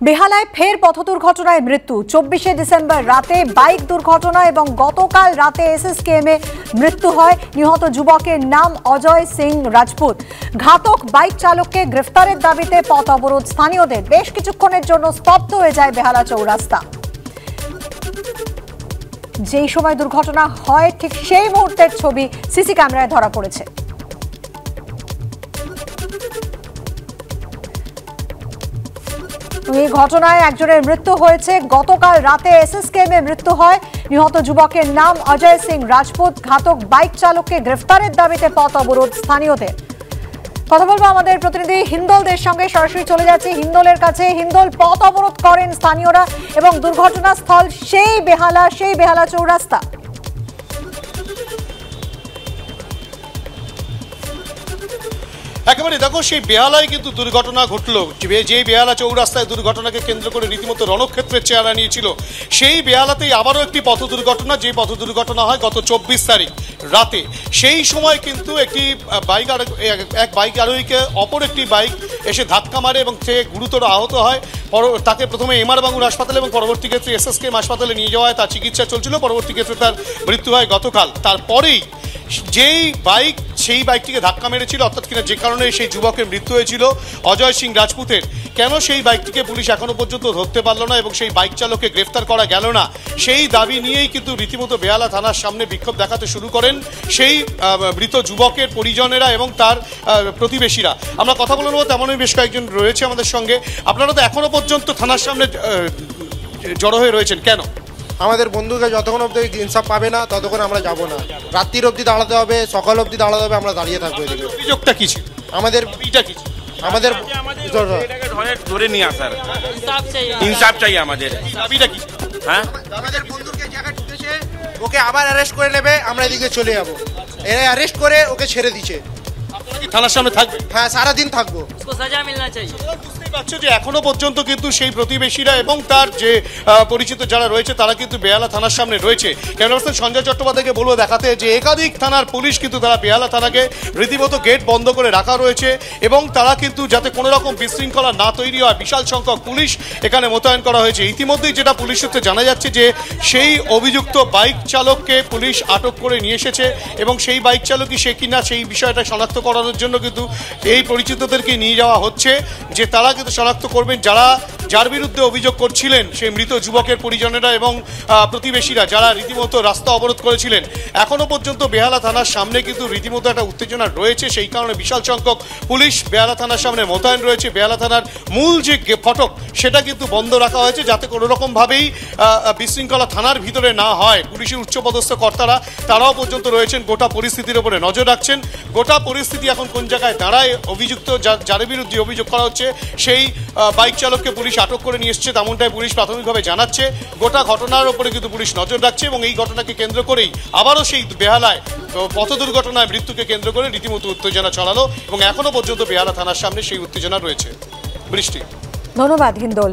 বেহালায় ফের পথ দুর্ঘটনায় মৃত্যু। 24শে ডিসেম্বর রাতে বাইক দুর্ঘটনা এবং গতকাল রাতে এসএসকেএমে মৃত্যু হয়। নিহত যুবকের নাম অজয় সিং রাজপুত। ঘাতক বাইক চালককে গ্রেফতারের দাবিতে পথ অবরোধ স্থানীয়দের। বেশ কিছুক্ষণের জন্য স্তব্ধ হয়ে যায় বেহালা চৌরাস্তা। যেই সময় দুর্ঘটনা হয় ঠিক সেই মুহূর্তের ছবি সিসি ক্যামেরায় ধরা পড়েছে। এই ঘটনায় একজনের মৃত্যু হয়েছে। গতকাল রাতে এসএসকেএমে মৃত্যু হয়। নিহত যুবকের নাম অজয় সিং রাজপুত। ঘাতক বাইক চালককে গ্রেফতারের দাবিতে পথ অবরোধ স্থানীয়দের। কথা বলবো আমাদের প্রতিনিধি হিন্দোলদের সঙ্গে। সরাসরি চলে যাচ্ছে হিন্দোলের কাছে। হিন্দোল, পথ অবরোধ করেন স্থানীয়রা এবং দুর্ঘটনাস্থল সেই বেহালা চৌরাস্তা। একেবারে দেখো, সেই বেহালায় কিন্তু দুর্ঘটনা ঘটলো। যে বেহালা চৌরাস্তায় দুর্ঘটনাকে কেন্দ্র করে রীতিমতো রণক্ষেত্রের চেহারা নিয়েছিল, সেই বেহালাতেই আবারও একটি পথ দুর্ঘটনা। যে পথ দুর্ঘটনা হয় গত 24 তারিখ রাতে। সেই সময় কিন্তু এক বাইক আরোহীকে অপর একটি বাইক এসে ধাক্কা মারে এবং সে গুরুতর আহত হয়। তাকে প্রথমে এমআর বাঙ্গুর হাসপাতালে এবং পরবর্তী ক্ষেত্রে এসএসকেএম হাসপাতালে নিয়ে যাওয়া হয়। তার চিকিৎসা চলছিল। পরবর্তী ক্ষেত্রে তার মৃত্যু হয় গতকাল। তারপরেই সেই বাইকটিকে ধাক্কা মেরেছিল, অর্থাৎ কিনা যে কারণে সেই যুবকের মৃত্যু হয়েছিল অজয় সিং রাজপুতের, কেন সেই বাইকটিকে পুলিশ এখনো পর্যন্ত ধরতে পারল না এবং সেই বাইক চালককে গ্রেফতার করা গেল না, সেই দাবি নিয়েই কিন্তু রীতিমতো বেহালা থানার সামনে বিক্ষোভ দেখাতে শুরু করেন সেই মৃত যুবকের পরিজনেরা এবং তার প্রতিবেশীরা। আমরা কথা বলে নেব, তেমনই বেশ কয়েকজন রয়েছে আমাদের সঙ্গে। আপনারা তো এখনো পর্যন্ত থানার সামনে জড়ো হয়ে রয়েছেন, কেন? আমাদের বন্ধুকে যতক্ষণ অবধি ইনসাফ পাবে না ততক্ষণ আমরা যাব না। রাত্রির অবধি দাঁড়াতে হবে, সকাল অবধি দাঁড়াতে হবে, আমরা দাঁড়িয়ে থাকবো। এদিকে অভিযোগটা কি ছিল? আমাদের ধরে নিয়ে আসার ইনসাফ চাই আমাদের। হ্যাঁ, আমাদের বন্ধুকে জায়গায় ঢুকেছে, ওকে আবার অ্যারেস্ট করে নেবে, আমরা এদিকে চলে যাবো। এরা অ্যারেস্ট করে ওকে ছেড়ে দিচ্ছে। থানার সামনে থাকবে? হ্যাঁ, সারাদিন থাকবো। সাজা মিলনা চাই। বুঝতেই পারছো যে এখনো পর্যন্ত কিন্তু সেই প্রতিবেশীরা এবং তার যে পরিচিত যারা রয়েছে তারা কিন্তু বেহালা থানার সামনে রয়েছে। ক্যামেরাপার্সন সঞ্জয় চট্টোপাধ্যায়কে বলবো দেখাতে যে একাধিক থানার পুলিশ কিন্তু তারা বেহালা থানাকে রীতিমতো গেট বন্ধ করে রাখা রয়েছে এবং তারা কিন্তু যাতে কোনো রকম বিশৃঙ্খলা না তৈরি হয় বিশাল সংখ্যক পুলিশ এখানে মোতায়েন করা হয়েছে। ইতিমধ্যেই যেটা পুলিশ সূত্রে জানা যাচ্ছে যে সেই অভিযুক্ত বাইক চালককে পুলিশ আটক করে নিয়ে এসেছে এবং সেই বাইক চালকই সে কিনা সেই বিষয়টা শনাক্ত করানোর জন্য কিন্তু এই পরিচিতদেরকে নিয়ে যাওয়া হচ্ছে, যে তারা কিন্তু শনাক্ত করবেন যার বিরুদ্ধে অভিযোগ করছিলেন সেই মৃত যুবকের পরিজনেরা এবং প্রতিবেশীরা, যারা রীতিমতো রাস্তা অবরোধ করেছিলেন। এখনো পর্যন্ত বেহালা থানার সামনে কিন্তু রীতিমতো একটা উত্তেজনা রয়েছে। সেই কারণে বিশাল সংখ্যক পুলিশ বেহালা থানার সামনে মোতায়েন রয়েছে। বেহালা থানার মূল যে ফটক সেটা কিন্তু বন্ধ রাখা হয়েছে, যাতে কোনো রকমভাবেই বিশৃঙ্খলা থানার ভিতরে না হয়। পুলিশের উচ্চপদস্থ কর্তারা তারাও পর্যন্ত রয়েছেন, গোটা পরিস্থিতির উপরে নজর রাখছেন। গোটা পরিস্থিতি এখন কোন জায়গায় দাঁড়ায়, অভিযুক্ত যার বিরুদ্ধে অভিযোগ করা হচ্ছে সেই বাইক চালককে পুলিশ আটক করে নিয়ে এসছে, তেমনটাই পুলিশ প্রাথমিকভাবে জানাচ্ছে। গোটা ঘটনার উপরে কিন্তু পুলিশ নজর রাখছে এবং এই ঘটনাকে কেন্দ্র করেই আবারও সেই বেহালায় পথ দুর্ঘটনায় মৃত্যুকে কেন্দ্র করে রীতিমতো উত্তেজনা ছড়ালো এবং এখনো পর্যন্ত বেহালা থানার সামনে সেই উত্তেজনা রয়েছে। বৃষ্টি, ধন্যবাদ হিন্দোল।